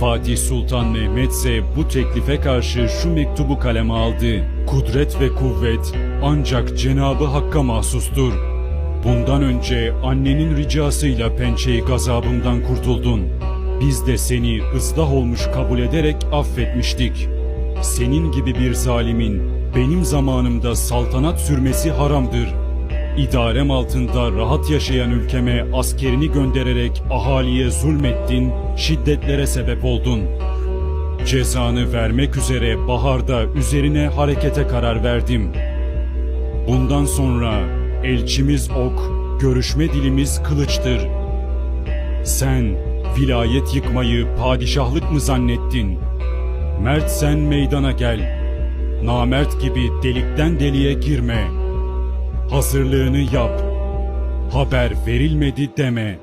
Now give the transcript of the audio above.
Fatih Sultan Mehmet ise bu teklife karşı şu mektubu kaleme aldı. Kudret ve kuvvet ancak Cenab-ı Hakk'a mahsustur. Bundan önce annenin ricasıyla pençeyi gazabımdan kurtuldun. Biz de seni ıslah olmuş kabul ederek affetmiştik. Senin gibi bir zalimin benim zamanımda saltanat sürmesi haramdır. İdarem altında rahat yaşayan ülkeme askerini göndererek ahaliye zulmettin, şiddetlere sebep oldun. Cezanı vermek üzere baharda üzerine harekete karar verdim. Bundan sonra elçimiz ok, görüşme dilimiz kılıçtır. Sen vilayet yıkmayı padişahlık mı zannettin? Mert sen meydana gel. Namert gibi delikten deliğe girme. Hazırlığını yap. Haber verilmedi deme.